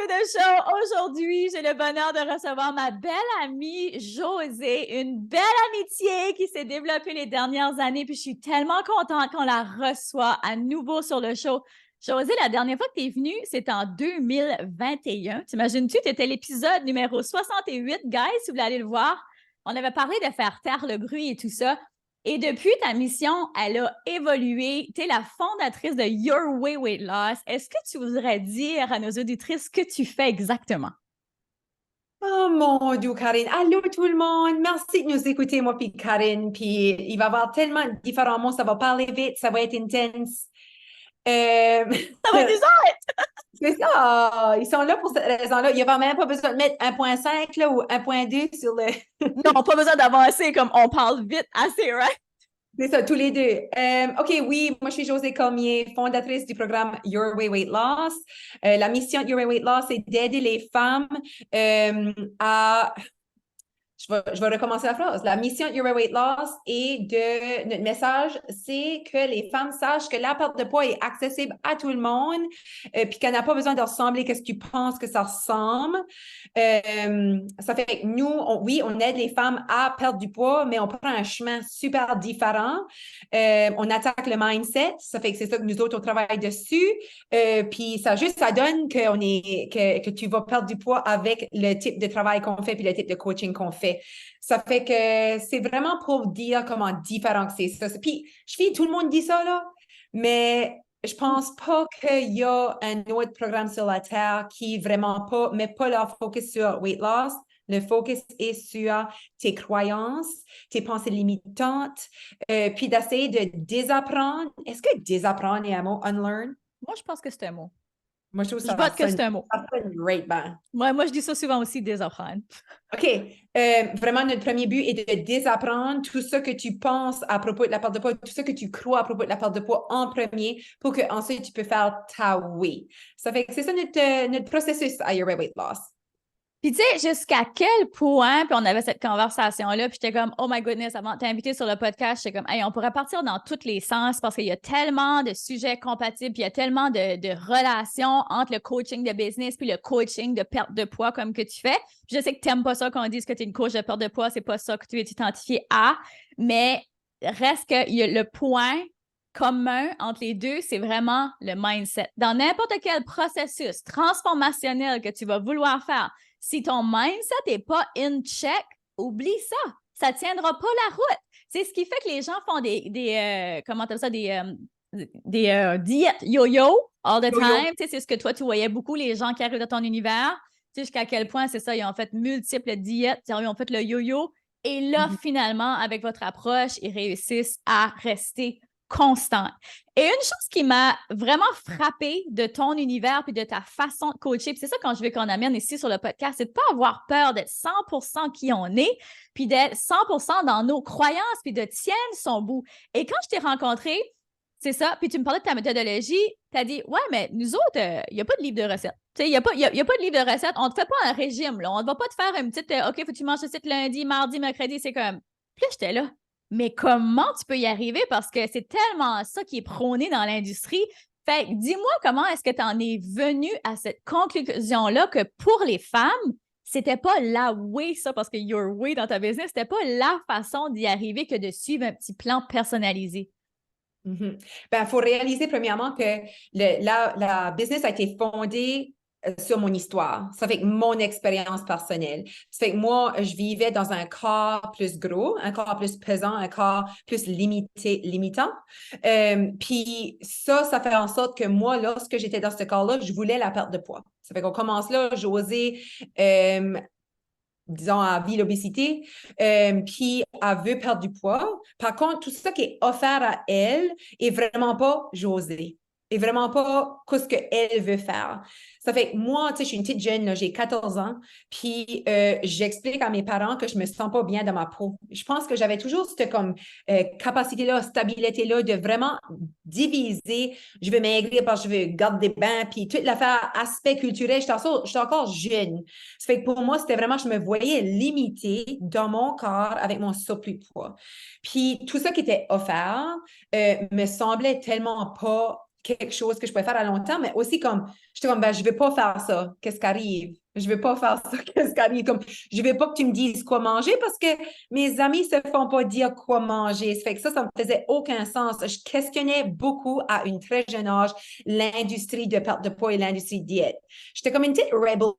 to the show. Aujourd'hui, j'ai le bonheur de recevoir ma belle amie Josée, une belle amitié qui s'est développée les dernières années. Puis je suis tellement contente qu'on la reçoit à nouveau sur le show. Josée, la dernière fois que tu es venue, c'était en 2021. T'imagines-tu, tu étais l'épisode numéro 68, guys, si vous voulez aller le voir. On avait parlé de faire taire le bruit et tout ça. Et depuis, ta mission, elle a évolué. Tu es la fondatrice de Your Way Weight Loss. Est-ce que tu voudrais dire à nos auditrices ce que tu fais exactement? Oh mon Dieu, Karine. Allô tout le monde. Merci de nous écouter, moi puis Karine. Puis il va y avoir tellement de différents mots, ça va parler vite, ça va être intense. Euh, Ça va être bizarre! c'est ça. Ils sont là pour cette raison-là. Il n'y a même pas besoin de mettre 1.5 là, ou 1.2 sur le. Non, pas besoin d'avancer comme on parle vite assez, right? C'est ça, tous les deux. OK, oui, moi je suis Josée Cormier, fondatrice du programme Your Way Weight Loss. La mission de Your Way Weight Loss, c'est d'aider les femmes à je vais recommencer la phrase. La mission de Your Weight Loss et de notre message, c'est que les femmes sachent que la perte de poids est accessible à tout le monde, puis qu'elle n'a pas besoin de ressembler à ce que tu penses que ça ressemble. Ça fait que nous, oui, on aide les femmes à perdre du poids, mais on prend un chemin super différent. On attaque le mindset. Ça fait que c'est ça que nous autres, on travaille dessus. Puis ça donne que tu vas perdre du poids avec le type de travail qu'on fait puis le type de coaching qu'on fait. Ça fait que c'est vraiment pour dire comment différent que c'est ça. Puis, tout le monde dit ça, là, mais je pense pas qu'il y a un autre programme sur la Terre qui vraiment met pas leur focus sur weight loss. Le focus est sur tes croyances, tes pensées limitantes, puis d'essayer de désapprendre. Est-ce que désapprendre est un mot, unlearn? Moi, je pense que c'est un mot. Moi, je trouve que Je vote que c'est un mot. ça sonne great, ben. Moi, je dis ça souvent aussi, désapprendre. OK. Vraiment, notre premier but est de désapprendre tout ce que tu penses à propos de la perte de poids, tout ce que tu crois à propos de la perte de poids en premier pour que ensuite tu peux faire ta way. Ça fait que c'est ça notre processus à Your Weight Loss. Puis tu sais, jusqu'à quel point, puis on avait cette conversation-là, puis j'étais comme, oh my goodness, avant de t'inviter sur le podcast, j'étais comme, hey, on pourrait partir dans tous les sens parce qu'il y a tellement de sujets compatibles, puis il y a tellement de relations entre le coaching de business puis le coaching de perte de poids comme que tu fais. Puis je sais que tu n'aimes pas ça qu'on dise que tu es une coach de perte de poids, c'est pas ça que tu es identifié à, mais reste que y a le point commun entre les deux, c'est vraiment le mindset. Dans n'importe quel processus transformationnel que tu vas vouloir faire, si ton mindset n'est pas in check, oublie ça. Ça ne tiendra pas la route. C'est ce qui fait que les gens font comment t'appelles ça, des diètes yo-yo all the time. C'est ce que toi, tu voyais beaucoup, les gens qui arrivent dans ton univers. Tu sais, jusqu'à quel point c'est ça, ils ont fait multiples diètes, ils ont fait le yo-yo. Et là, finalement, avec votre approche, ils réussissent à rester constants. Et une chose qui m'a vraiment frappée de ton univers puis de ta façon de coacher, puis c'est ça quand je veux qu'on amène ici sur le podcast, c'est de ne pas avoir peur d'être 100% qui on est, puis d'être 100% dans nos croyances, puis de tienne son bout. Et quand je t'ai rencontré, c'est ça, puis tu me parlais de ta méthodologie, tu as dit, ouais, mais nous autres, il n'y a pas de livre de recettes. Il n'y a, pas de livre de recettes. On ne te fait pas un régime. Là. On ne va pas te faire une petite, OK, faut que tu manges ce lundi, mardi, mercredi. C'est comme, puis là, j'étais là. Mais comment tu peux y arriver? Parce que c'est tellement ça qui est prôné dans l'industrie. Fait que dis-moi comment est-ce que tu en es venu à cette conclusion-là que pour les femmes, c'était pas la way, ça, parce que your way dans ta business, c'était pas la façon d'y arriver que de suivre un petit plan personnalisé. Ben, il faut réaliser premièrement que la business a été fondée sur mon histoire. Ça fait que mon expérience personnelle. Ça fait que moi, je vivais dans un corps plus gros, un corps plus pesant, un corps plus limitant. Puis ça fait en sorte que moi, lorsque j'étais dans ce corps-là, je voulais la perte de poids. Ça fait qu'on commence là, j'osais disons, à vie l'obésité, puis elle veut perdre du poids. Par contre, tout ça qui est offert à elle est vraiment pas Josée. Et vraiment pas ce qu'elle veut faire. Ça fait que moi, tu sais, je suis une petite jeune, là, j'ai 14 ans, puis j'explique à mes parents que je me sens pas bien dans ma peau. Je pense que j'avais toujours cette comme capacité-là, stabilité-là de vraiment diviser. Je veux maigrir parce que je veux garder des bains, puis toute l'affaire aspect culturel, je suis encore jeune. Ça fait que pour moi, c'était vraiment, je me voyais limitée dans mon corps avec mon surplus de poids. Puis tout ça qui était offert me semblait tellement pas quelque chose que je pourrais faire à long terme, mais aussi comme, j'étais comme, ben, je vais pas faire ça, qu'est-ce qui arrive? Je vais pas faire ça, qu'est-ce qui arrive? Comme, je vais pas que tu me dises quoi manger parce que mes amis se font pas dire quoi manger. Ça fait que ça me faisait aucun sens. Je questionnais beaucoup à une très jeune âge l'industrie de perte de poids et l'industrie de diète. J'étais comme une petite rebel,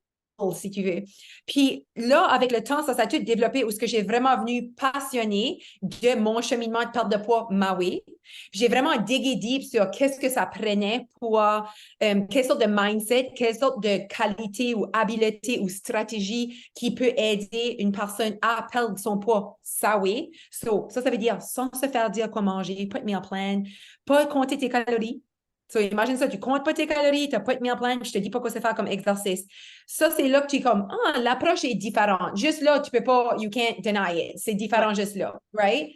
si tu veux. Puis là, avec le temps, ça s'est tout développé où ce que j'ai vraiment venu passionnée de mon cheminement de perte de poids Maui. J'ai vraiment digué deep sur qu'est-ce que ça prenait pour quelle sorte de mindset, quelle sorte de qualité ou habileté ou stratégie qui peut aider une personne à perdre son poids. Ça, oui. Ça veut dire sans se faire dire quoi manger, pas de meal plan, pas compter tes calories. So, imagine ça, tu comptes pas tes calories, tu n'as pas de meal plan, je te dis pas quoi se faire comme exercice. Ça, c'est là que tu es comme, ah, l'approche est différente. Juste là, tu peux pas, you can't deny it. C'est différent juste là, right?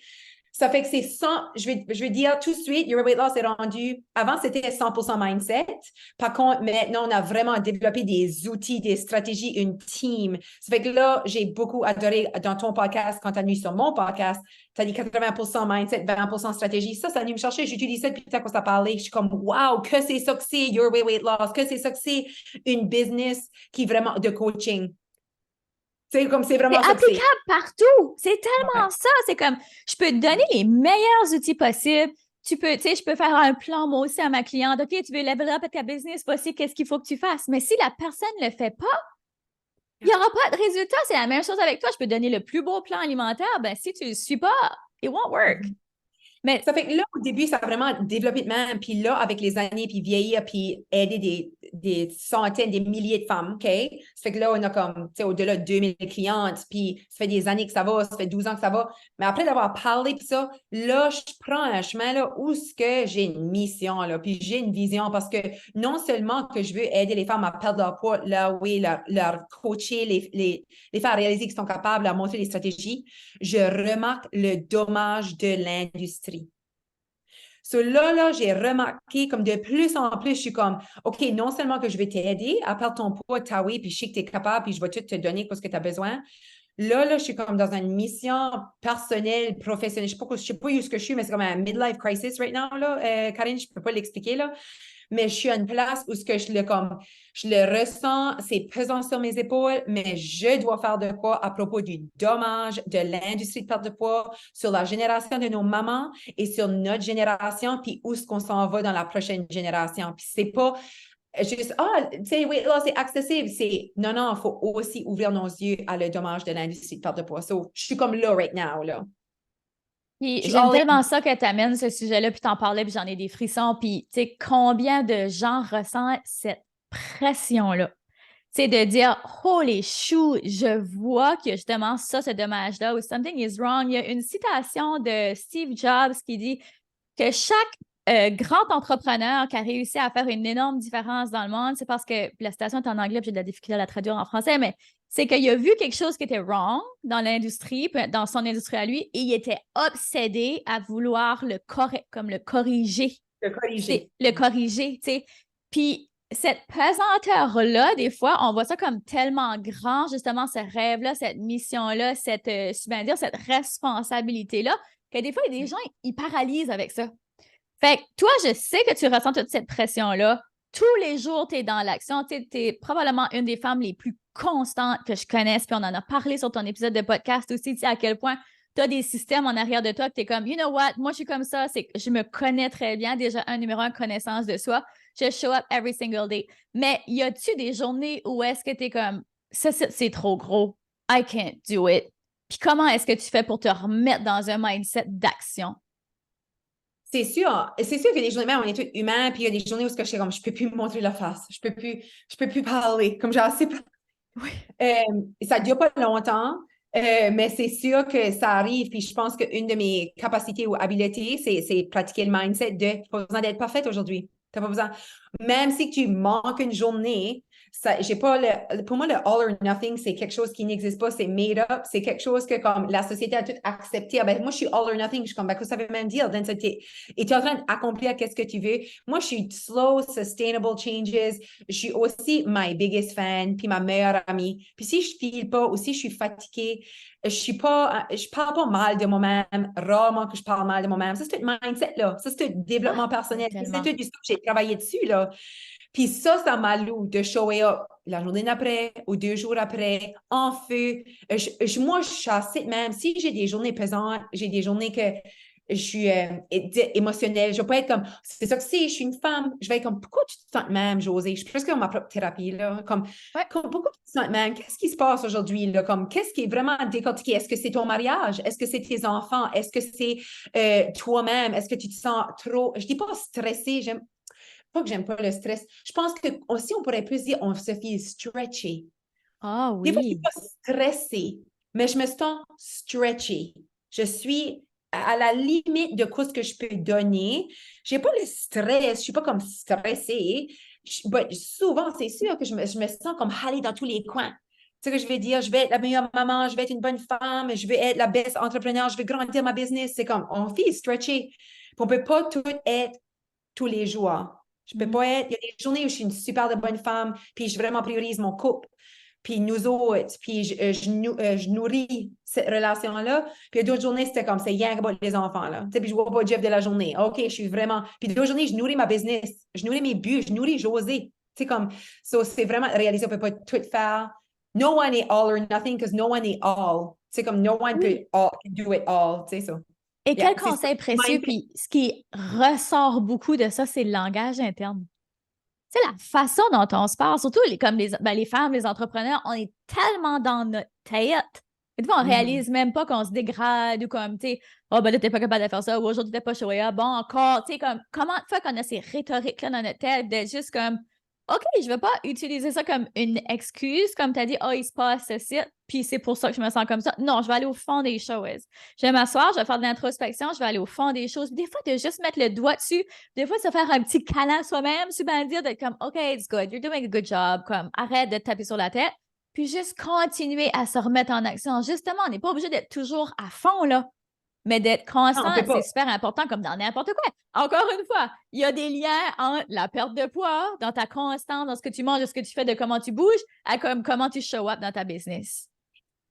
Ça fait que c'est 100, je vais dire tout de suite, Your Weight Loss est rendu, avant c'était 100% mindset. Par contre, maintenant, on a vraiment développé des outils, des stratégies, une team. Ça fait que là, j'ai beaucoup adoré dans ton podcast, quand tu as mis sur mon podcast, tu as dit 80% mindset, 20% stratégie. Ça est venu me chercher, j'utilise ça depuis qu'on s'est parlé. Je suis comme, wow, que c'est ça que c'est Your Weight Loss, que c'est ça que c'est une business qui est vraiment de coaching. C'est comme c'est vraiment ça que c'est. Applicable partout. C'est tellement Ouais. ça. C'est comme, je peux te donner les meilleurs outils possibles. Tu sais, je peux faire un plan, moi aussi, à ma cliente. OK, tu veux level up ta business, voici qu'est-ce qu'il faut que tu fasses. Mais si la personne ne le fait pas, il n'y aura pas de résultat. C'est la même chose avec toi. Je peux te donner le plus beau plan alimentaire. Ben, si tu ne le suis pas, it won't work. Mais Ça fait que là, au début, ça a vraiment développé de même. Puis là, avec les années, puis vieillir, puis aider des centaines, des milliers de femmes, OK? Ça fait que là, on a comme, tu sais, au-delà de 2000 clientes. Puis ça fait des années que ça va, ça fait 12 ans que ça va. Mais après d'avoir parlé, puis ça, là, je prends un chemin, là, où ce que j'ai une mission, là, puis j'ai une vision. Parce que non seulement que je veux aider les femmes à perdre leur poids, là, oui, leur coacher, les faire réaliser qu'ils sont capables, leur montrer les stratégies, je remarque le dommage de l'industrie. So là, j'ai remarqué comme de plus en plus, je suis comme, OK, non seulement que je vais t'aider à perdre ton poids, oui, puis je sais que tu es capable, puis je vais tout te donner ce que tu as besoin. Là, je suis comme dans une mission personnelle, professionnelle. Je sais pas où ce que je suis, mais c'est comme un midlife crisis right now, là, Karine, je peux pas l'expliquer, là. Mais je suis à une place où ce que je le ressens, c'est pesant sur mes épaules, mais je dois faire de quoi à propos du dommage de l'industrie de perte de poids sur la génération de nos mamans et sur notre génération, puis où est-ce qu'on s'en va dans la prochaine génération. Puis c'est pas juste, tu sais, oui, là, c'est accessible. C'est, non, il faut aussi ouvrir nos yeux à le dommage de l'industrie de perte de poids. So, je suis comme là, right now, là. puis j'aime tellement ça que tu amènes ce sujet-là, puis t'en parlais, puis j'en ai des frissons. Puis, tu sais, combien de gens ressentent cette pression-là? Tu sais, de dire, oh les choux, je vois que justement ça, ce dommage-là, ou something is wrong. Il y a une citation de Steve Jobs qui dit que chaque grand entrepreneur qui a réussi à faire une énorme différence dans le monde, c'est parce que la citation est en anglais, puis j'ai de la difficulté à la traduire en français, mais c'est qu'il a vu quelque chose qui était wrong dans l'industrie, dans son industrie à lui, et il était obsédé à vouloir comme le corriger. Le corriger. Le corriger, tu sais. Puis cette pesanteur-là, des fois, on voit ça comme tellement grand, justement, ce rêve-là, cette mission-là, cette responsabilité-là, que des fois, il y a des gens, ils paralysent avec ça. Fait que toi, je sais que tu ressens toute cette pression-là. Tous les jours, tu es dans l'action. Tu es probablement une des femmes les plus constantes que je connaisse. Puis on en a parlé sur ton épisode de podcast aussi, tu sais, à quel point tu as des systèmes en arrière de toi que tu es comme, you know what, moi, je suis comme ça. C'est que je me connais très bien. Déjà, numéro 1, connaissance de soi. Je show up every single day. Mais y a-tu des journées où est-ce que tu es comme, ça, c'est trop gros. I can't do it. Puis comment est-ce que tu fais pour te remettre dans un mindset d'action? C'est sûr que des journées, on est tous humains, puis il y a des journées où je suis comme, je peux plus me montrer la face, je peux plus parler, comme j'ai assez parlé. Oui. Ça dure pas longtemps, mais c'est sûr que ça arrive, puis je pense qu'une de mes capacités ou habiletés, c'est pratiquer le mindset de, pas besoin d'être parfaite aujourd'hui. T'as pas besoin. Même si tu manques une journée, j'ai pas pour moi, le all or nothing, c'est quelque chose qui n'existe pas, c'est made up, c'est quelque chose que comme la société a tout accepté. Ah, ben, moi, je suis all or nothing, je suis comme, ben, ça veut même dire, et tu es en train d'accomplir qu'est-ce que tu veux. Moi, je suis slow, sustainable changes. Je suis aussi my biggest fan, puis ma meilleure amie. Puis si je file pas ou si je suis fatiguée, je parle pas mal de moi-même, rarement que je parle mal de moi-même. Ça, c'est tout mindset, là. Ça, c'est tout développement personnel. C'est tout du stuff que j'ai travaillé dessus, là. Puis ça m'a lourd de shower up la journée d'après ou 2 jours après, en feu. Moi, je suis assez de même. Si j'ai des journées pesantes, j'ai des journées que je suis émotionnelle, je vais pas être comme, c'est ça que c'est, je suis une femme. Je vais être comme, pourquoi tu te sens de même, Josée? Je suis presque dans ma propre thérapie, là. Pourquoi tu te sens de même? Qu'est-ce qui se passe aujourd'hui, là? Comme, qu'est-ce qui est vraiment décortiqué? Est-ce que c'est ton mariage? Est-ce que c'est tes enfants? Est-ce que c'est toi-même? Est-ce que tu te sens trop, je dis pas stressée, pas que j'aime pas le stress. Je pense que aussi, on pourrait plus dire, on se fait stretcher. Ah Des fois, je suis oui. pas stressée, mais je me sens stretchée. Je suis à la limite de quoi ce que je peux donner. J'ai pas le stress, je suis pas comme stressée. Souvent, c'est sûr que je me sens comme aller dans tous les coins. Tu sais que je vais dire, je vais être la meilleure maman, je vais être une bonne femme, je vais être la best entrepreneur, je vais grandir ma business. C'est comme, on fait stretcher. On peut pas tout être tous les jours. Je peux pas être. Il y a des journées où je suis une super de bonne femme, puis je vraiment priorise mon couple, puis nous autres, puis je nourris cette relation-là. Puis d'autres journées, c'était comme, c'est rien que les enfants, là. Tu sais, puis je vois pas Jeff de la journée. OK, je suis vraiment. Puis d'autres journées, je nourris ma business, je nourris mes buts, je nourris José. Tu sais, comme, c'est vraiment réaliser, on peut pas tout faire. No one is all or nothing, because no one is all. C'est comme, no one peut Oui. do it all, tu sais, ça. Et Yeah, quel conseil précieux, puis ce qui ressort beaucoup de ça, c'est le langage interne. Tu sais, la façon dont on se parle, surtout comme les femmes, les entrepreneurs, on est tellement dans notre tête. Et des fois, on réalise même pas qu'on se dégrade ou comme, tu sais, oh, ben là, t'es pas capable de faire ça, ou aujourd'hui, t'es pas showé up, bon, encore, tu sais, comme, comment de fois qu'on a ces rhétoriques-là dans notre tête d'être juste comme, OK, je vais pas utiliser ça comme une excuse, comme tu as dit, oh, il se passe ceci, puis c'est pour ça que je me sens comme ça. Non, je vais aller au fond des choses. Je vais m'asseoir, je vais faire de l'introspection, je vais aller au fond des choses. Des fois, de juste mettre le doigt dessus, des fois, se faire un petit câlin soi-même, c'est bien dire d'être comme, OK, it's good, you're doing a good job, comme, arrête de te taper sur la tête, puis juste continuer à se remettre en action. Justement, on n'est pas obligé d'être toujours à fond, là. Mais d'être Non, constant, on peut c'est pas. super important comme dans n'importe quoi. Encore une fois, il y a des liens entre la perte de poids, dans ta constance, dans ce que tu manges, de ce que tu fais, de comment tu bouges, à comment tu show up dans ta business.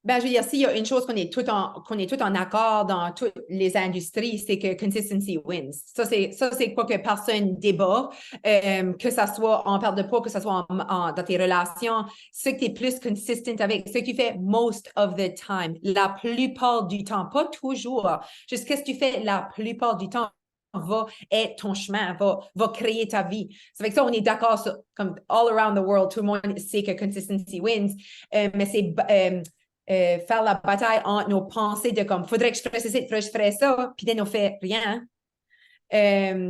Ben, je veux dire, s'il y a une chose qu'on est tout en accord dans toutes les industries, c'est que consistency wins. Ça, c'est quoi que personne débat, que ça soit en perte de poids, que ça soit dans tes relations. Ce que tu es plus consistent avec, ce que tu fais most of the time, la plupart du temps, pas toujours. Juste qu'est-ce que tu fais la plupart du temps va être ton chemin, va créer ta vie. Ça fait que ça, on est d'accord comme all around the world, tout le monde sait que consistency wins, mais c'est faire la bataille entre nos pensées de comme, faudrait que je fasse ça, faudrait que je ferais ça, puis on fait rien.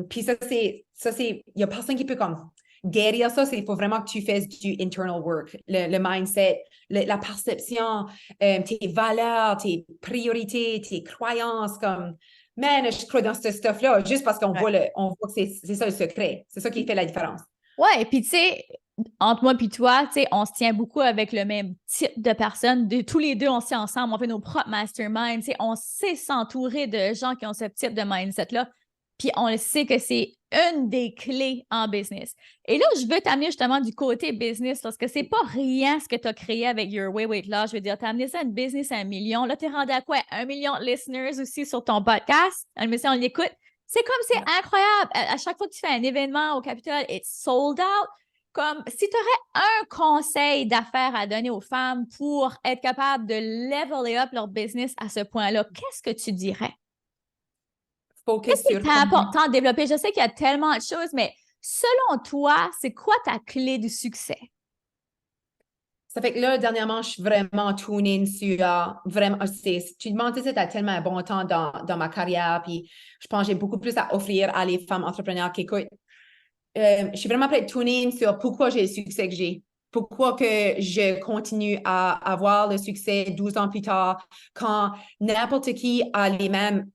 Puis il y a personne qui peut comme guérir ça, il faut vraiment que tu fasses du internal work, le mindset, la perception, tes valeurs, tes priorités, tes croyances, comme, man, je crois dans ce stuff-là, juste parce qu'on voit on voit que c'est ça le secret. C'est ça qui fait la différence. Ouais, puis tu sais, entre moi et toi, tu sais, on se tient beaucoup avec le même type de personnes. Tous les deux, on se tient ensemble, on fait nos propres masterminds. Tu sais, on sait s'entourer de gens qui ont ce type de mindset-là. Puis on le sait que c'est une des clés en business. Et là, je veux t'amener justement du côté business parce que c'est pas rien ce que tu as créé avec Your Way Weight Loss. Je veux dire, tu as amené ça à une business à 1 million. Là, tu es rendu à quoi? 1 million de listeners aussi sur ton podcast. Mais si on l'écoute, c'est comme c'est incroyable. À chaque fois que tu fais un événement au Capitole, it's sold out. Comme si tu aurais un conseil d'affaires à donner aux femmes pour être capable de leveler up leur business à ce point-là, qu'est-ce que tu dirais? Focus Qu'est-ce qui sur est comment. important de développer? Je sais qu'il y a tellement de choses, mais selon toi, c'est quoi ta clé du succès? Ça fait que là, dernièrement, je suis vraiment tuned sur vraiment. Tu demandes, tu sais, tu as tellement un bon temps dans ma carrière, puis je pense que j'ai beaucoup plus à offrir à les femmes entrepreneurs qui écoutent. Je suis vraiment prête tuned sur pourquoi j'ai le succès que j'ai. Pourquoi que je continue à avoir le succès 12 ans plus tard quand n'importe qui a les mêmes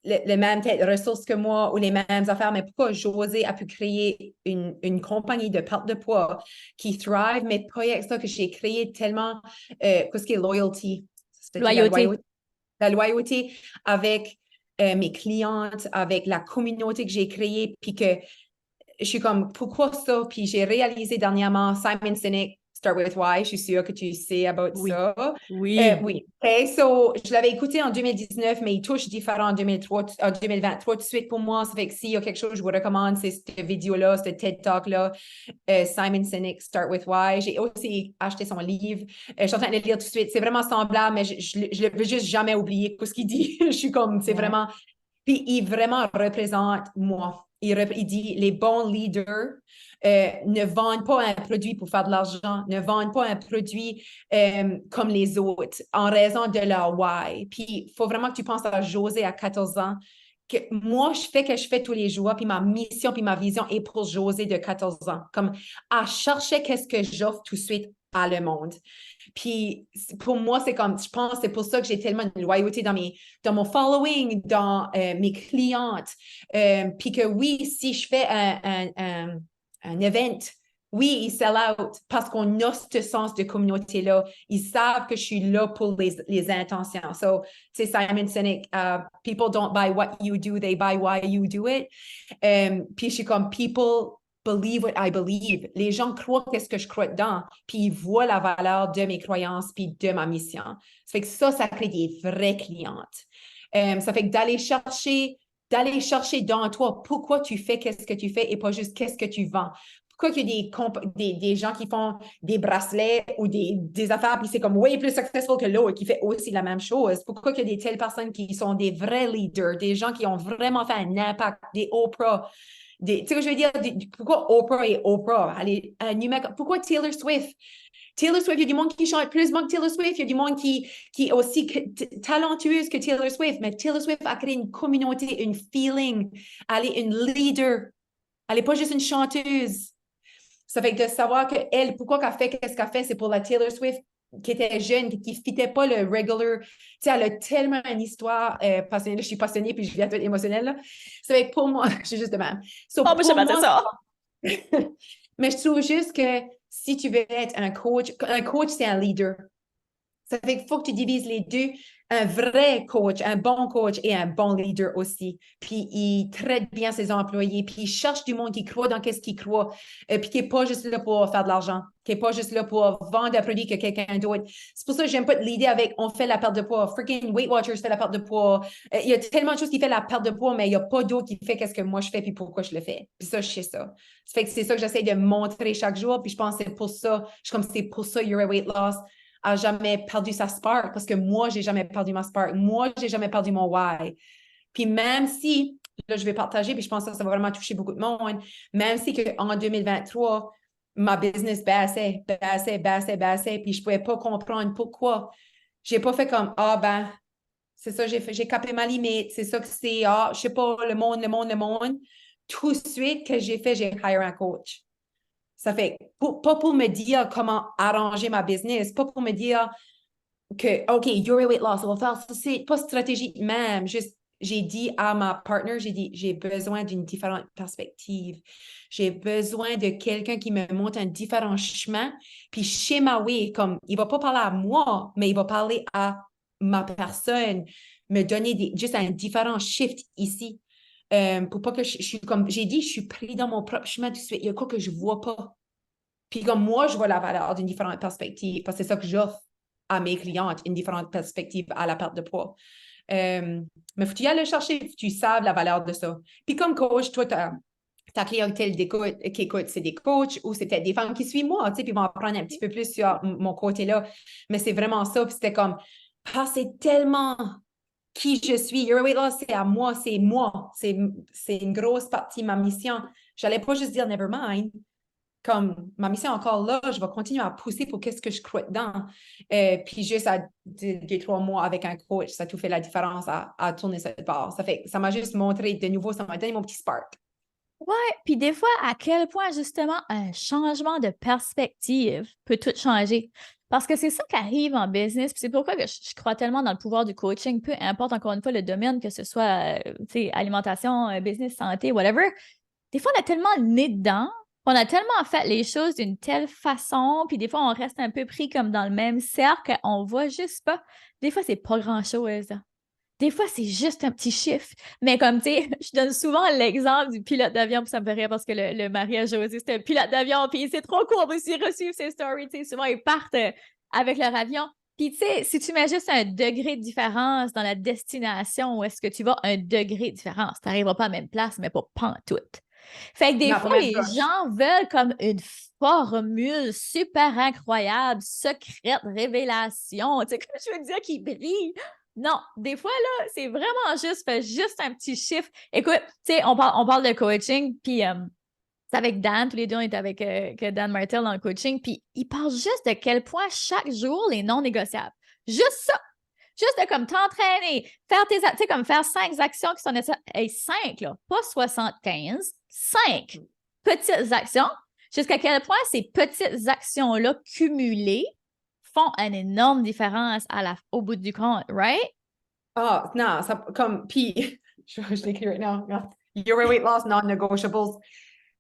les mêmes ressources que moi ou les mêmes affaires, mais pourquoi Josée a pu créer une compagnie de perte de poids qui thrive, mais pas avec ça que j'ai créé tellement, qu'est-ce qui est loyalty? C'était Loyauté. la loyauté avec mes clientes, avec la communauté que j'ai créée, puis que je suis comme, pourquoi ça? Puis j'ai réalisé dernièrement, Simon Sinek, Start With Why, je suis sûre que tu sais about Oui. ça. Oui. Oui. Okay, so, je l'avais écouté en 2019, mais il touche différent en 2023 tout de suite pour moi. Ça fait que s'il y a quelque chose, je vous recommande, c'est cette vidéo-là, ce TED Talk-là, Simon Sinek, Start With Why. J'ai aussi acheté son livre. Je suis en train de le lire tout de suite. C'est vraiment semblable, mais je ne veux juste jamais oublier ce qu'il dit. Je suis comme, c'est Ouais. vraiment... Puis il vraiment représente moi. Il dit, les bons leaders ne vendent pas un produit pour faire de l'argent, ne vendent pas un produit comme les autres en raison de leur why. Puis il faut vraiment que tu penses à Josée à 14 ans, que moi, je fais que je fais tous les jours, puis ma mission, puis ma vision est pour Josée de 14 ans. Comme à chercher qu'est-ce que j'offre tout de suite à le monde. Puis pour moi, c'est comme, je pense, c'est pour ça que j'ai tellement de loyauté dans mon following, dans mes clientes. Puis que oui, si je fais un event, oui, ils sell out parce qu'on a ce sens de communauté-là. Ils savent que je suis là pour les intentions. So, tu sais, Simon Sinek, people don't buy what you do, they buy why you do it. Puis je suis comme, people believe what I believe. Les gens croient qu'est-ce que je crois dedans, puis ils voient la valeur de mes croyances, puis de ma mission. Ça fait que ça crée des vraies clientes. Ça fait que d'aller chercher dans toi pourquoi tu fais qu'est-ce que tu fais et pas juste qu'est-ce que tu vends. Pourquoi qu'il y a des gens qui font des bracelets ou des affaires, puis c'est comme way plus successful que l'autre qui fait aussi la même chose? Pourquoi qu'il y a des telles personnes qui sont des vrais leaders, des gens qui ont vraiment fait un impact, des Oprah, tu sais ce que je veux dire? Pourquoi Oprah est Oprah? Pourquoi Taylor Swift? Taylor Swift, il y a du monde qui chante plus que Taylor Swift, il y a du monde qui est aussi talentueuse que Taylor Swift, mais Taylor Swift a créé une communauté, une feeling. Elle est une leader. Elle n'est pas juste une chanteuse. Ça fait que de savoir qu'elle, pourquoi qu'elle fait qu'est-ce qu'elle fait, c'est pour la Taylor Swift qui était jeune, qui ne fitait pas le regular. Tu sais, elle a tellement une histoire passionnée. Je suis passionnée puis je viens être émotionnelle. Là. Ça fait que pour moi, je suis juste de même. So, Oh, mais je pour sais pas moi, ça. mais je trouve juste que si tu veux être un coach, c'est un leader. Ça fait qu'il faut que tu divises les deux. Un vrai coach, un bon coach et un bon leader aussi. Puis, il traite bien ses employés. Puis, il cherche du monde qui croit dans qu'est-ce qu'il croit. Puis, qui n'est pas juste là pour faire de l'argent. Qui n'est pas juste là pour vendre un produit que quelqu'un d'autre. C'est pour ça que j'aime pas l'idée avec on fait la perte de poids. Freaking Weight Watchers fait la perte de poids. Il y a tellement de choses qui fait la perte de poids, mais il n'y a pas d'autre qui fait qu'est-ce que moi je fais puis pourquoi je le fais. Puis ça, je sais ça. Ça fait que c'est ça que j'essaie de montrer chaque jour. Puis je pense que c'est pour ça. Je suis comme c'est pour ça You're a Weight Loss a jamais perdu sa spark parce que moi, j'ai jamais perdu ma spark. Moi, j'ai jamais perdu mon why. Puis même si, là, je vais partager, puis je pense que ça va vraiment toucher beaucoup de monde, même si en 2023, ma business baissait, puis je pouvais pas comprendre pourquoi. J'ai pas fait comme, ah ben, c'est ça, j'ai capé ma limite, c'est ça que c'est, je sais pas, le monde. Tout de suite que j'ai fait, j'ai hire un coach. Ça fait, pas pour me dire comment arranger ma business, pas pour me dire que, OK, you're a weight loss, on va faire ça, c'est pas stratégique même. Juste, j'ai dit à ma partner, j'ai dit, j'ai besoin d'une différente perspective. J'ai besoin de quelqu'un qui me montre un différent chemin. Puis chez Maui, comme, il va pas parler à moi, mais il va parler à ma personne, me donner juste un différent shift ici. Pour pas que je suis comme, j'ai dit, je suis pris dans mon propre chemin tout de suite. Il y a quoi que je vois pas. Puis comme moi, je vois la valeur d'une différente perspective, parce que c'est ça que j'offre à mes clientes, une différente perspective à la perte de poids. Mais faut-tu y aller chercher, tu sais la valeur de ça. Puis comme coach, toi, ta clientèle qui écoute, c'est des coachs ou c'est peut-être des femmes qui suivent moi, tu sais, puis vont apprendre un petit peu plus sur mon côté-là. Mais c'est vraiment ça, puis c'était comme, c'est tellement qui je suis. Your Weight Loss, c'est à moi, c'est moi. C'est une grosse partie de ma mission. J'allais pas juste dire never mind. Comme ma mission est encore là, je vais continuer à pousser pour qu'est-ce que je crois dedans. Puis juste à 2-3 mois avec un coach, ça a tout fait la différence à tourner cette barre. Ça m'a juste montré de nouveau, ça m'a donné mon petit spark. Ouais, puis des fois, à quel point justement un changement de perspective peut tout changer. Parce que c'est ça qui arrive en business. Puis c'est pourquoi que je crois tellement dans le pouvoir du coaching, peu importe encore une fois le domaine, que ce soit alimentation, business, santé, whatever. Des fois, on a tellement le nez dedans, on a tellement fait les choses d'une telle façon, puis des fois, on reste un peu pris comme dans le même cercle, on voit juste pas. Des fois, c'est pas grand-chose. Des fois, c'est juste un petit chiffre. Mais comme, tu sais, je donne souvent l'exemple du pilote d'avion, puis ça me fait rire parce que le mari à José, c'était un pilote d'avion, puis c'est trop cool aussi reçu ses stories, tu sais, souvent, ils partent avec leur avion. Puis, tu sais, si tu mets juste un degré de différence dans la destination où est-ce que tu vas, un degré de différence, tu n'arriveras pas à la même place, mais pas pantoute. Fait que des Non, fois, pas même les proche. gens veulent comme une formule super incroyable, secrète, révélation, tu sais, comme je veux dire, qui brille. Non, des fois, là, c'est vraiment juste, fais juste un petit chiffre. Écoute, tu sais, on parle de coaching, puis c'est avec Dan, tous les deux, on est avec que Dan Martel dans le coaching, puis il parle juste de quel point chaque jour les non négociables. Juste ça. Juste de comme t'entraîner, faire tu sais, comme faire 5 actions qui sont nécessaires. Hey, 5, là, pas 75, 5 petites actions. Jusqu'à quel point ces petites actions-là cumulées font une énorme différence au bout du compte, right? Ah, non, ça, comme, puis, je l'écris right now. Your weight loss, non-negotiables.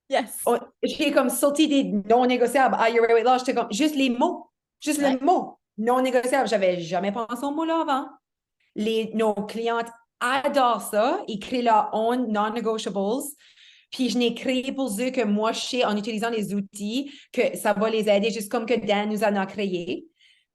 Yes. Oh, j'ai comme sorti des non négociables à Your weight loss. J'étais comme, juste les mots. Juste Ouais. le mot. Non négociable. J'avais jamais pensé au mot-là avant. Nos clientes adorent ça. Ils créent leur own non-negotiables. Puis je n'ai créé pour eux que moi, je sais, en utilisant les outils, que ça va les aider, juste comme que Dan nous en a créé.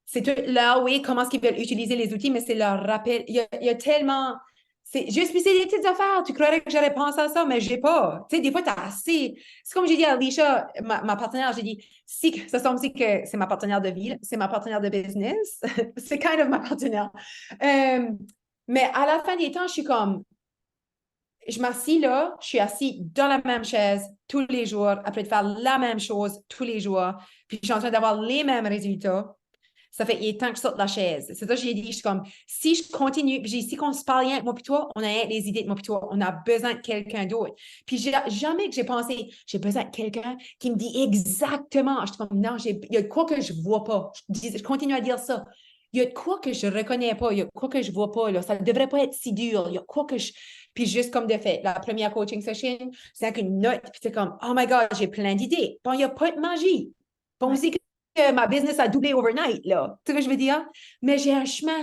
C'est tout là, oui, comment est-ce qu'ils veulent utiliser les outils, mais c'est leur rappel. Il y a tellement. C'est juste, puis c'est des petites affaires. Tu croirais que j'aurais pensé à ça, mais j'ai pas. Tu sais, des fois, tu as assez. C'est comme j'ai dit à Alicia, ma partenaire, j'ai dit, si, ça semble aussi que c'est ma partenaire de vie, c'est ma partenaire de business. C'est kind of ma partenaire. Mais à la fin des temps, je suis comme, je m'assis là, je suis assis dans la même chaise tous les jours, après de faire la même chose tous les jours, puis je suis en train d'avoir les mêmes résultats. Ça fait, il est temps que je sorte de la chaise. C'est ça que j'ai dit. Je suis comme, si je continue, puis j'ai dit, si on se parle rien avec moi puis toi, on a les idées de moi puis toi, on a besoin de quelqu'un d'autre. Puis jamais que j'ai pensé, j'ai besoin de quelqu'un qui me dit exactement. Je suis comme, non, il y a de quoi que je vois pas. Je continue à dire ça. Il y a de quoi que je reconnais pas, il y a de quoi que je vois pas, là. Ça ne devrait pas être si dur. Il y a quoi que je. Puis juste comme de fait, la première coaching session, c'est avec une note, puis c'est comme, oh my God, j'ai plein d'idées. Bon, il n'y a pas de magie. Bon, Ouais. aussi que ma business a doublé overnight, là. Tu sais ce que je veux dire? Mais j'ai un chemin.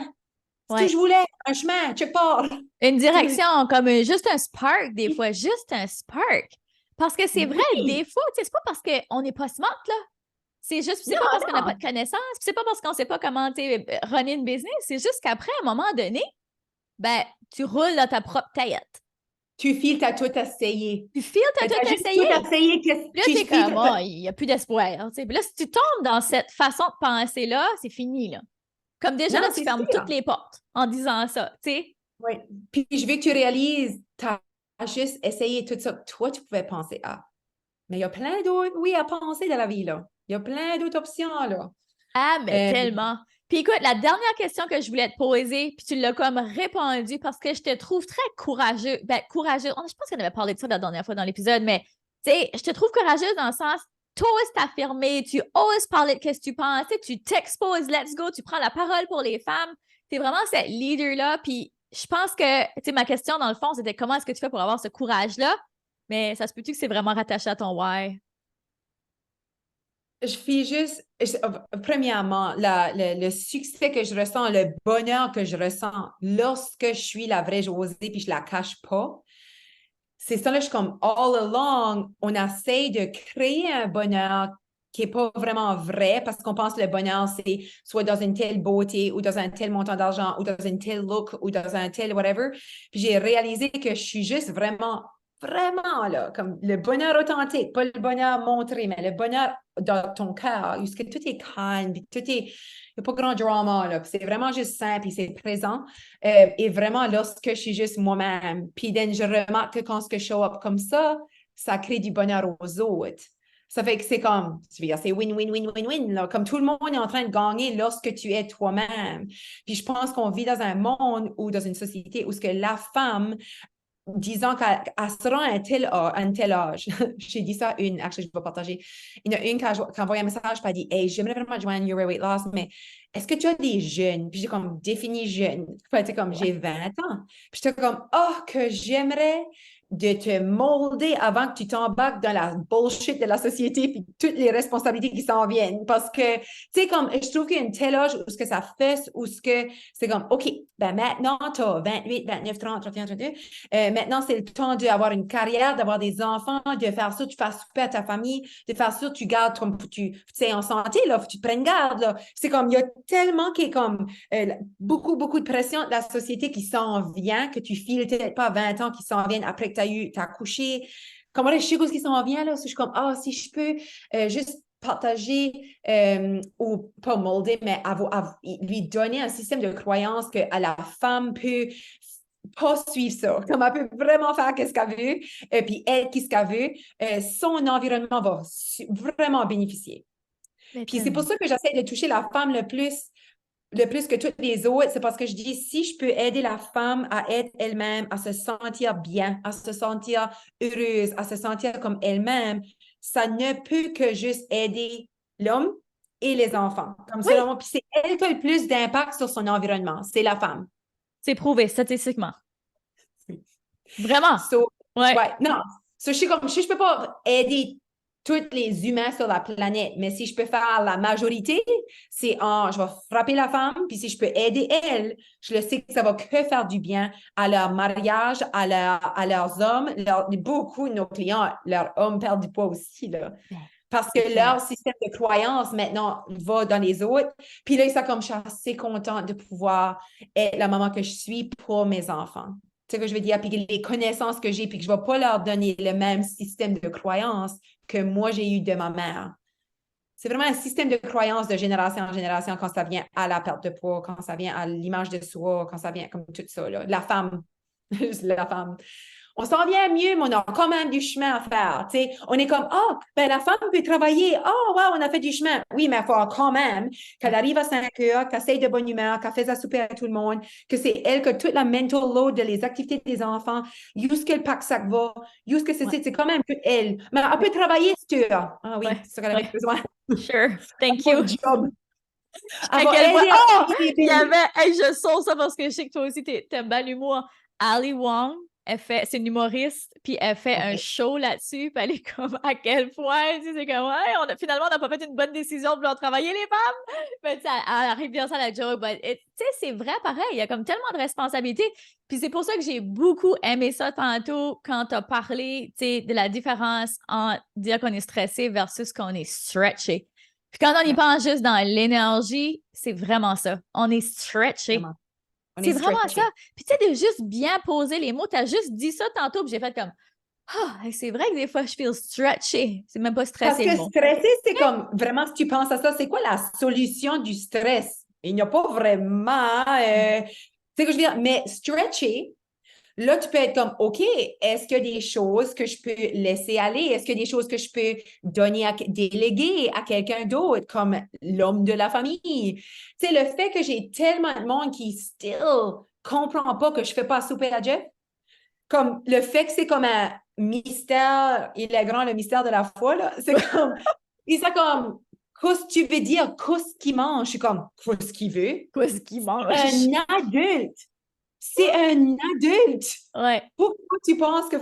C'est ce que Ouais. je voulais, un chemin, tu pars. Une direction, comme juste un spark, des fois, juste un spark. Parce que c'est vrai, Oui, des fois, tu sais, c'est pas parce qu'on n'est pas smart, là. C'est juste, c'est non, pas parce qu'on n'a pas non. de connaissances, puis c'est pas parce qu'on sait pas comment, tu sais, runner une business, c'est juste qu'après, à un moment donné, ben, tu roules dans ta propre tête. Tu files, t'as tout essayé. Tu files, t'as T'as tout juste essayé. tout essayé. Puis là, Tu t'es files, comme, oh, il n'y a plus d'espoir. Tu sais. Puis là, si tu tombes dans cette façon de penser-là, c'est fini, là. Comme déjà, là, non, tu c'est fermes toutes sûr. les portes en disant ça, tu sais. Oui. Puis je veux que tu réalises, tu as juste essayé tout ça que toi, tu pouvais penser à. Mais il y a plein d'autres, oui, à penser dans la vie, là. Il y a plein d'autres options, là. Ah, mais Euh, tellement. Puis écoute, la dernière question que je voulais te poser, puis tu l'as comme répondu parce que je te trouve très courageux. Ben, courageux. Je pense qu'on avait parlé de ça la dernière fois dans l'épisode, mais tu sais, je te trouve courageuse dans le sens, tu oses t'affirmer, tu oses parler de ce que tu penses, tu t'exposes, let's go, tu prends la parole pour les femmes. Tu es vraiment cette leader-là. Puis je pense que, tu sais, ma question dans le fond, c'était comment est-ce que tu fais pour avoir ce courage-là? Mais ça se peut-tu que c'est vraiment rattaché à ton why? je fais juste, premièrement, le succès que je ressens, le bonheur que je ressens lorsque je suis la vraie Josée puis je la cache pas, c'est ça là, je suis comme all along, on essaie de créer un bonheur qui n'est pas vraiment vrai parce qu'on pense que le bonheur, c'est soit dans une telle beauté ou dans un tel montant d'argent ou dans une telle look ou dans un tel whatever. Puis j'ai réalisé que je suis juste vraiment, vraiment là, comme le bonheur authentique, pas le bonheur montré, mais le bonheur dans ton cœur, où tout est calme, puis tout est, il n'y a pas grand drama là, puis c'est vraiment juste simple, et c'est présent. Et vraiment, lorsque je suis juste moi-même, puis je remarque que quand je show up comme ça crée du bonheur aux autres. Ça fait que c'est comme, je veux dire, c'est win-win-win-win-win, là. Comme tout le monde est en train de gagner lorsque tu es toi-même. Puis je pense qu'on vit dans un monde ou dans une société où ce que la femme disant qu'elle sera à un tel âge. J'ai dit ça à une, actually, je vais partager. Il y en a une qui a envoyé un message, puis elle a dit, hey, j'aimerais vraiment joindre Your Way Weight Loss, mais est-ce que tu as des jeunes? Puis j'ai comme défini jeune. Puis elle était comme, j'ai 20 ans. Puis j'étais comme, oh, que j'aimerais de te molder avant que tu t'embarques dans la bullshit de la société puis toutes les responsabilités qui s'en viennent. Parce que, tu sais, comme, je trouve qu'il y a une telle âge où ce que ça fait, où ce que c'est comme, OK, ben maintenant, tu as 28, 29, 30, 31, 32. Maintenant, c'est le temps d'avoir une carrière, d'avoir des enfants, de faire ça, tu fasses souper à ta famille, de faire ça, tu gardes, tu sais, en santé, là, faut que tu te prennes garde, là. C'est comme, il y a tellement qui est comme beaucoup, beaucoup de pression de la société qui s'en vient, que tu files peut-être pas 20 ans qui s'en viennent après que tu as accouché. Comme là, je sais où qui s'en vient, là. Je suis comme, ah, si je peux juste partager ou pas molder, mais lui donner un système de croyance que la femme peut pas suivre ça, comme elle peut vraiment faire ce qu'elle veut, puis être qui ce qu'elle veut, son environnement va vraiment bénéficier. Puis c'est pour ça que j'essaie de toucher la femme le plus que toutes les autres, c'est parce que je dis, si je peux aider la femme à être elle-même, à se sentir bien, à se sentir heureuse, à se sentir comme elle-même, ça ne peut que juste aider l'homme et les enfants. Comme Oui, selon moi, puis c'est elle qui a le plus d'impact sur son environnement, c'est la femme. c'est prouvé statistiquement. Oui. Vraiment. So, Ouais. ouais, non. So, je suis comme, je peux pas aider tous les humains sur la planète, mais si je peux faire la majorité, je vais frapper la femme, puis si je peux aider elle, je le sais que ça va que faire du bien à leur mariage, à leurs hommes. Beaucoup de nos clients, leurs hommes perdent du poids aussi, là. Ben, Parce c'est que clair. leur système de croyance maintenant va dans les autres. Puis là, ils sont comme, je suis assez contente de pouvoir être la maman que je suis pour mes enfants. Tu sais ce que je veux dire? Puis les connaissances que j'ai, puis que je ne vais pas leur donner le même système de croyance que moi, j'ai eu de ma mère. C'est vraiment un système de croyance de génération en génération quand ça vient à la perte de poids, quand ça vient à l'image de soi, quand ça vient comme tout ça, là. La femme, la femme. On s'en vient mieux, mais on a quand même du chemin à faire. Tu sais. On est comme, oh, ben la femme peut travailler. Oh, wow, on a fait du chemin. Oui, mais il faut quand même qu'elle arrive à 5 heures, qu'elle essaye de bonne humeur, qu'elle fasse à souper à tout le monde, que c'est elle que toute la mental load de les activités des enfants, où que le pack-sac va, où que Ouais. c'est quand même que elle. Mais elle peut travailler, c'est heure. Ah oui, Ouais. c'est ce qu'elle avait Ouais. besoin. Sure. Thank Pas you. de job. Elle À va quel point. aider à Oh! payer Il les y billes. avait. Hey, je sens ça parce que je sais que toi aussi, t'aimes bien l'humour. Ali Wong, c'est une humoriste, puis elle fait un OK. show là-dessus, puis elle est comme à quel point, tu sais, c'est comme, ouais, finalement, on n'a pas fait une bonne décision de vouloir travailler les femmes. Mais tu sais, elle arrive bien ça à la joke, tu sais, c'est vrai pareil, il y a comme tellement de responsabilités. Puis c'est pour ça que j'ai beaucoup aimé ça tantôt quand tu as parlé, tu sais, de la différence en dire qu'on est stressé versus qu'on est stretché. Puis quand on y Yeah, pense juste dans l'énergie, c'est vraiment ça. On est stretché. vraiment. On C'est est vraiment ça. stretché. Puis tu sais, de juste bien poser les mots, tu as juste dit ça tantôt, puis j'ai fait comme ah, c'est vrai que des fois, je feel stretché. C'est même pas Parce stressé le que mot. stresser, c'est comme vraiment, si tu penses à ça, c'est quoi la solution du stress? Il n'y a pas vraiment. Tu sais que je veux dire, mais stretcher, là, tu peux être comme, OK, est-ce qu'il y a des choses que je peux laisser aller? Est-ce qu'il y a des choses que je peux déléguer à quelqu'un d'autre, comme l'homme de la famille? Tu sais, le fait que j'ai tellement de monde qui still comprend pas que je fais pas souper à Jeff, comme le fait que c'est comme un mystère, il est grand le mystère de la foi, là. C'est comme, et ça comme, qu'est-ce que tu veux dire, qu'est-ce qu'il mange? Je suis comme, qu'est-ce qu'il veut? Qu'est-ce qu'il mange? Un adulte. C'est un adulte. Ouais, Pourquoi tu penses que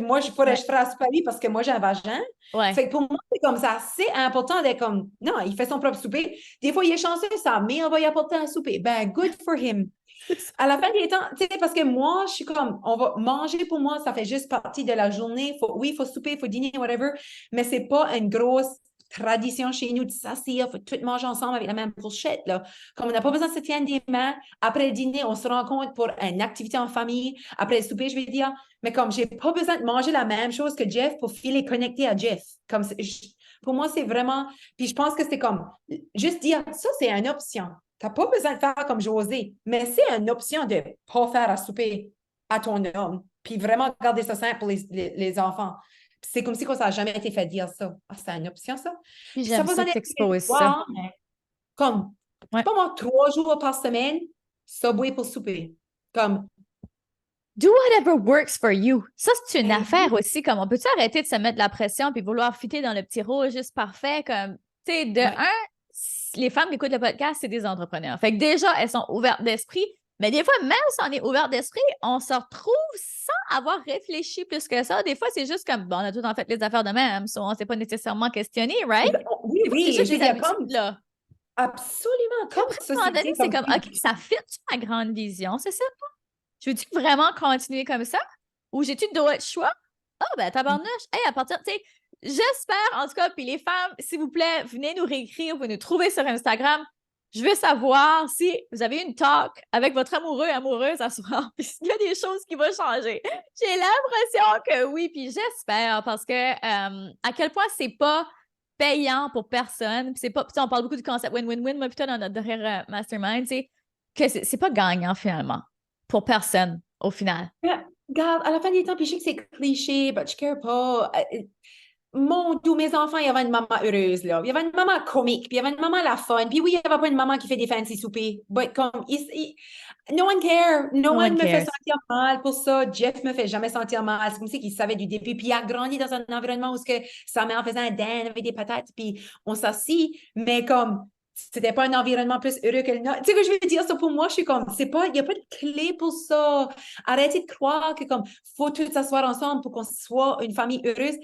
moi, je pourrais ouais, je fasse pas lui parce que moi, j'ai un vagin? ouais. Fait que pour moi, c'est comme ça. C'est important d'être comme, non, il fait son propre souper. Des fois, il est chanceux, ça, mais on va y apporter un souper. Ben, good for him. C'est ça. À la fin des temps, tu sais, parce que moi, je suis comme, on va manger pour moi, ça fait juste partie de la journée. Oui, il faut souper, il faut dîner, whatever, mais c'est pas une grosse tradition chez nous de s'asseoir, il faut tout manger ensemble avec la même fourchette, là. Comme on n'a pas besoin de se tenir des mains, après le dîner, on se rencontre pour une activité en famille, après le souper, je vais dire, mais comme j'ai pas besoin de manger la même chose que Jeff pour filer connecté à Jeff. Comme, pour moi, c'est vraiment, puis je pense que c'est comme, juste dire, ça, c'est une option. Tu n'as pas besoin de faire comme José, mais c'est une option de ne pas faire à souper à ton homme, puis vraiment garder ça simple pour les enfants. C'est comme si ça n'a jamais été fait dire ça. Ah, c'est une option, ça. Puis Puis ça j'aime va ça donner que t'exposes ça. soir, mais comme, c'est Ouais. pas moi, 3 jours par semaine, Subway pour souper. Comme, Do whatever works for you. Ça, c'est une affaire aussi. Comme on peut-tu arrêter de se mettre de la pression puis vouloir fitter dans le petit rôle juste parfait? Comme, tu sais, les femmes qui écoutent le podcast, c'est des entrepreneurs. Fait que déjà, elles sont ouvertes d'esprit. Mais des fois, même si on est ouvert d'esprit, on se retrouve sans avoir réfléchi plus que ça. Des fois, c'est juste comme, bon, on a tout en fait les affaires de même. So on ne s'est pas nécessairement questionné, right? Oui, Des fois, c'est oui, juste je veux des dire, habitudes, là. absolument, Puis comme après, à un moment donné, société, c'est comme... comme, OK, ça fit-tu ma grande vision? C'est ça? Je veux-tu vraiment continuer comme ça? Ou j'ai-tu d'autres choix? Ah, ben, tabarnouche. Hey, à partir, tu sais, j'espère, en tout cas, puis les femmes, s'il vous plaît, venez nous réécrire, vous nous trouvez sur Instagram. Je veux savoir si vous avez une talk avec votre amoureux, amoureuse à soir, puis s'il y a des choses qui vont changer. J'ai l'impression que oui, puis j'espère, parce que à quel point c'est pas payant pour personne, puis c'est pas, on parle beaucoup du concept win-win-win, moi, plutôt dans notre derrière mastermind, c'est que c'est pas gagnant finalement pour personne au final. Regarde, à la fin des temps, puis je sais que c'est cliché, mais je care pas. Mon Dieu, mes enfants, il y avait une maman heureuse, là. Il y avait une maman comique, puis il y avait une maman la fun. Puis oui, il n'y avait pas une maman qui fait des fancy soupers. But comme, no one care. No No one one me fait cares. sentir mal pour ça. Jeff me fait jamais sentir mal. C'est comme ça qu'il savait du début. Puis il a grandi dans un environnement où que sa mère faisait un dinde avec des patates, puis on s'assit. Mais comme, c'était pas un environnement plus heureux que le nôtre. Tu sais que je veux dire ça pour moi, je suis comme, c'est pas, il n'y a pas de clé pour ça. Arrêtez de croire que comme, faut tous s'asseoir ensemble pour qu'on soit une famille heureuse.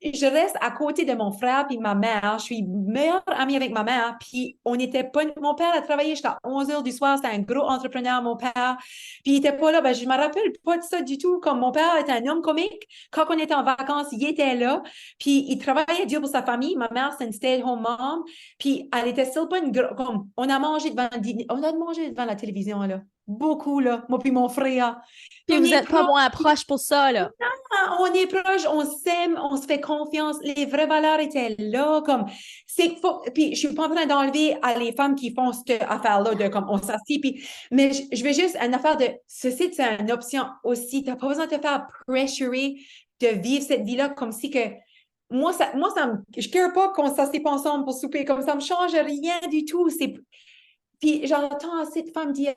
Je reste à côté de mon frère puis ma mère. Je suis meilleure amie avec ma mère. Puis on n'était pas. Mon père a travaillé jusqu'à 11 heures du soir. C'était un gros entrepreneur, mon père. Puis il n'était pas là. Ben, je ne me rappelle pas de ça du tout. Comme mon père était un homme comique. Quand on était en vacances, il était là. Puis il travaillait dur pour sa famille. Ma mère, c'est une stay-at-home mom. Puis elle était still pas une comme on a mangé devant on a mangé devant la télévision là. Beaucoup là. Moi puis mon frère. Puis Puis on vous est n'êtes pas proches. moins proche pour ça, là. On est proche, on s'aime, on se fait confiance. Les vraies valeurs étaient là. Comme, c'est faux. Puis, je suis pas en train d'enlever à les femmes qui font cette affaire-là de comme on s'assit. Puis, mais je veux juste une affaire de ceci, c'est une option aussi. Tu n'as pas besoin de te faire pressurer de vivre cette vie-là comme si que. Je ne care pas qu'on s'assied pas ensemble pour souper comme ça. Me change rien du tout. Puis j'entends cette femme dire,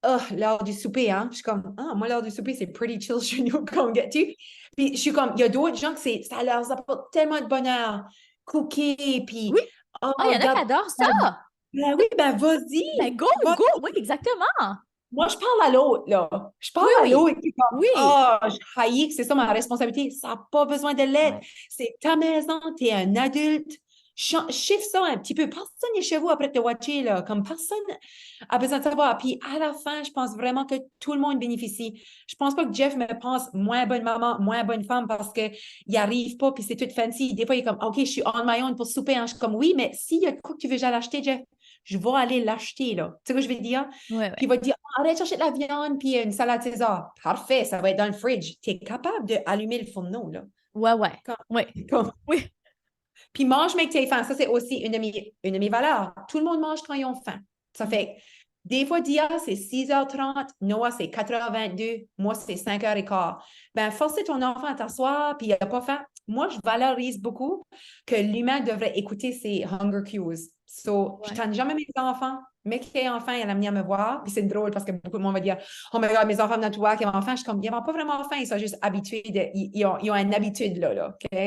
oh, l'heure du souper, hein. Je suis comme, ah, moi, l'heure du souper, c'est pretty chill chez nous, come get you. Puis je suis comme, il y a d'autres gens que ça leur apporte tellement de bonheur. Cookies, puis, Oui. oh, Ah, il y en a qui regarde. adorent ça. Ben oui, ben Ben vas-y. go, go. Oui, exactement. Moi, je parle à l'autre, là. Je parle Oui, à oui. l'autre. Puis comme, Oui. oh, je haïs que c'est ça ma responsabilité. Ça n'a pas besoin de l'aide. Ouais. C'est ta maison, tu es un adulte. Chiffre ça un petit peu. Personne n'est chez vous après te watcher, là. Comme personne a besoin de savoir. Puis à la fin, je pense vraiment que tout le monde bénéficie. Je pense pas que Jeff me pense moins bonne maman, moins bonne femme parce qu'il n'y arrive pas, puis c'est tout fancy. Des fois, il est comme, OK, je suis on my own pour souper. Hein. Je suis comme, oui, mais s'il y a de quoi que tu veux déjà l'acheter, Jeff, je vais aller l'acheter, là. Tu sais ce que je veux dire? Ouais, Puis il ouais. va te dire, arrête de chercher de la viande, puis une salade César. Parfait, ça va être dans le fridge. Tu es capable d'allumer le fourneau, là. Ouais, ouais. Comme, Oui. comme. Oui. Puis mange, mais que tu aies faim. Ça, c'est aussi une de mes valeurs. Tout le monde mange quand ils ont faim. Ça fait, des fois, Dia, c'est 6h30, Noah, c'est 4h22, moi, c'est 5h15. Ben, forcer ton enfant à t'asseoir, puis il n'a pas faim. Moi, je valorise beaucoup que l'humain devrait écouter ses hunger cues. So, je Ouais. tente jamais mes enfants, mais qu'il ait enfant, il a venir me voir. Puis c'est drôle parce que beaucoup de monde va dire, oh my God, mes enfants viennent te voir qui ont enfant. Je suis comme, ils n'ont pas vraiment faim, ils sont juste habitués, ils ont une habitude là, OK?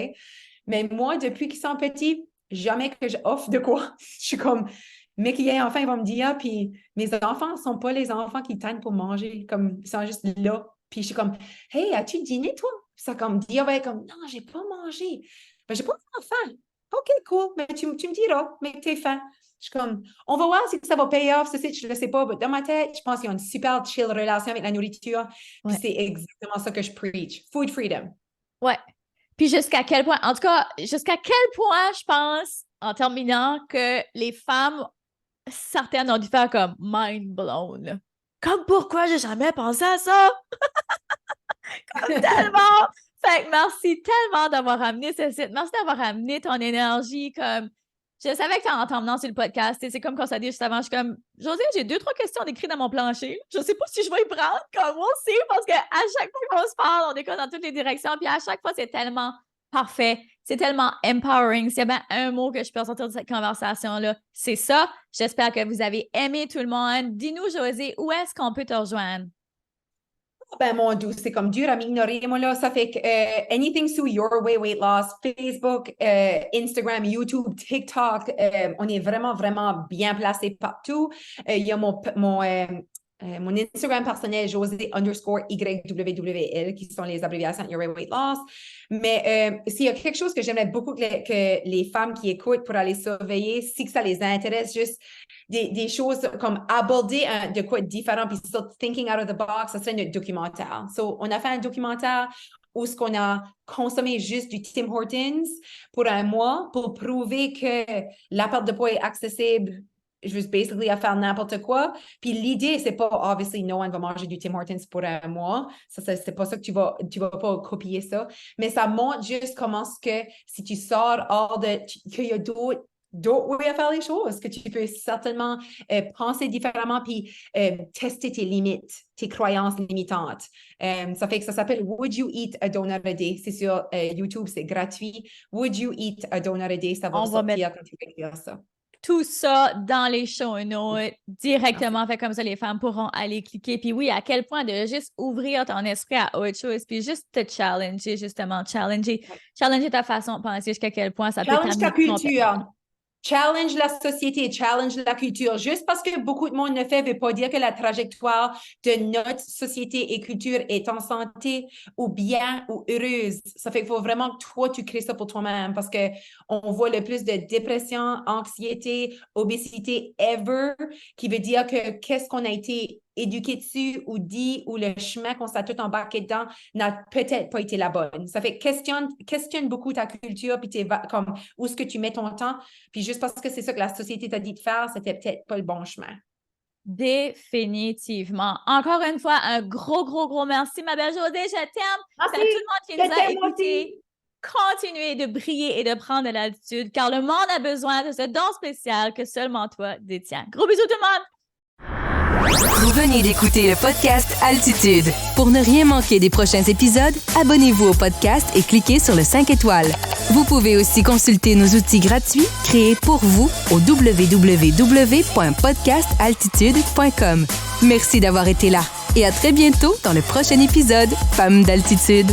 Mais moi, depuis qu'ils sont petits, jamais que j'offre de quoi. Je suis comme, mais qu'il y ait enfant, ils vont me dire, puis mes enfants ne sont pas les enfants qui tannent pour manger, comme, ils sont juste là. Puis je suis comme, hey, as-tu dîné, toi? Puis ça comme dit, ouais, comme, non, j'ai pas mangé. Ben, j'ai pas faim. OK, cool, mais tu me diras, mais que t'es faim. Je suis comme, on va voir si ça va payer off, ceci, je ne le sais pas, mais dans ma tête, je pense qu'ils ont une super chill relation avec la nourriture. Puis Ouais. c'est exactement ça que je preach. Food freedom. Ouais. Puis jusqu'à quel point, en tout cas, jusqu'à quel point je pense, en terminant, que les femmes, certaines ont dû faire comme mind blown. Là. Comme pourquoi j'ai jamais pensé à ça? Comme tellement! Fait que merci tellement d'avoir amené ce site. Merci d'avoir amené ton énergie. Comme je savais que en t'emmenant sur le podcast, c'est comme qu'on s'est dit juste avant, je suis comme Josée, j'ai 2-3 questions écrites dans mon plancher. Je sais pas si je vais y prendre comme moi aussi, parce qu'à chaque fois qu'on se parle, on est comme dans toutes les directions, puis à chaque fois, c'est tellement parfait. C'est tellement empowering. S'il y a bien un mot que je peux ressortir de cette conversation-là, c'est ça. J'espère que vous avez aimé tout le monde. Dis-nous, Josée, où est-ce qu'on peut te rejoindre? Ben, mon Dieu, c'est comme dur à m'ignorer, moi, là. Ça fait que anything sous Your Way Weight Loss, Facebook, Instagram, YouTube, TikTok, on est vraiment, vraiment bien placé partout. Il y a mon Instagram personnel, José_YWWL, qui sont les abréviations de Your Way Weight Loss. Mais s'il y a quelque chose que j'aimerais beaucoup que les femmes qui écoutent pour aller surveiller, si que ça les intéresse, juste des choses comme aborder de quoi différent, puis thinking out of the box, ça serait notre documentaire. So, on a fait un documentaire où ce qu'on a consommé juste du Tim Hortons pour un mois pour prouver que la perte de poids est accessible juste basically à faire n'importe quoi. Puis l'idée, c'est pas, obviously, no one va manger du Tim Hortons pour un mois. Ça, c'est pas ça que tu vas pas copier ça. Mais ça montre juste comment ce que si tu sors hors de, qu'il y a d'autres ways à faire les choses, que tu peux certainement penser différemment puis tester tes limites, tes croyances limitantes. Ça fait que ça s'appelle Would You Eat a Donut a Day? C'est sur YouTube, c'est gratuit. Would You Eat a Donut a Day? Ça va sortir quand tu vas écrire ça. Tout ça dans les show notes directement, fait comme ça les femmes pourront aller cliquer. Puis oui, à quel point de juste ouvrir ton esprit à autre chose, puis juste te challenger, justement, challenger ta façon de penser, jusqu'à quel point ça peut t'amener. Challenge ta culture. Challenge la société, challenge la culture. Juste parce que beaucoup de monde le fait, ne veut pas dire que la trajectoire de notre société et culture est en santé ou bien ou heureuse. Ça fait qu'il faut vraiment que toi, tu crées ça pour toi-même parce qu'on voit le plus de dépression, anxiété, obésité ever, qui veut dire que qu'est-ce qu'on a été éduqué dessus ou dit ou le chemin qu'on s'est tout embarqué dedans n'a peut-être pas été la bonne. Ça fait questionne beaucoup ta culture puis comme où est-ce que tu mets ton temps. Puis juste parce que c'est ça que la société t'a dit de faire, c'était peut-être pas le bon chemin. Définitivement. Encore une fois, un gros merci, ma belle Josée. Je t'aime. Merci. C'est à tout le monde qui nous a écoutés. Continuez de briller et de prendre de l'altitude, car le monde a besoin de ce don spécial que seulement toi détiens. Gros bisous tout le monde! Vous venez d'écouter le podcast Altitude. Pour ne rien manquer des prochains épisodes, abonnez-vous au podcast et cliquez sur le 5 étoiles. Vous pouvez aussi consulter nos outils gratuits créés pour vous au www.podcastaltitude.com. Merci d'avoir été là et à très bientôt dans le prochain épisode Femmes d'Altitude.